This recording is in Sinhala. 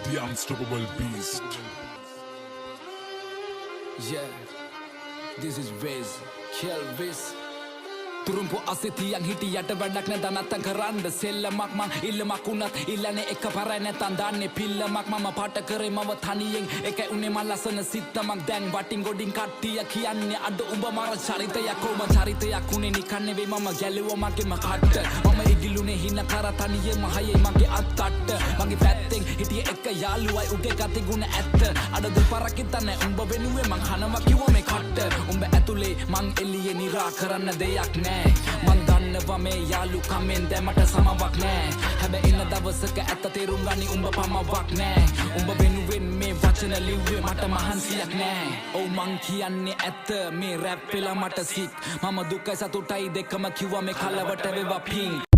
The unstoppable beast. Yeah, this is Wiz, Kill Wiz. තුරුම්පු අසිතියන් හිටියට වැඩක් නැ දනත්තන් කරන්න සෙල්ලමක් මං ඉල්ලමක් වුණත් ඉල්ලනේ එක පරයි නැතන් දන්නේ පිල්ලමක් මම පාට කරේ මව තනියෙන් එකයි උනේ මං ලස්සන සිත්තමක් දැන් වටින් ගොඩින් කට්ටිය කියන්නේ අද උඹ මර චරිතයක් කොම චරිතයක් උනේ නිකන් නෙවෙයි මම ගැලුවා මගේම කට්ට මම ඉගිලුනේ හින කර තනියෙන් මහයේ මගේ අත්තට්ට මගේ පැත්තෙන් හිටියේ එක යාළුවයි උගේ ගති ගුණ ඇත්ත අද දෙපාරක් හිතන්නේ උඹ වෙනුවේ මං හනවා කිව්වා මේ කට්ට උඹ ඇතුලේ මං එළියේ නිරා කරන්න දෙයක් නෑ මං දන්නවා මේ යාළුකමෙන් දැමට සමවක් නෑ හැබැයි ඉන්න දවසක ඇත්ත තේරුම් ගනි උඹ පමවක් නෑ උඹ වෙනුවෙන් මේ වචන ලිව්වේ මට මහන්සියක් නෑ ඔව් මං කියන්නේ ඇත්ත මේ රැප් පෙළ මට සික් මම දුකයි සතුටයි දෙකම කිව්වා මේ කලවට වේවා පිං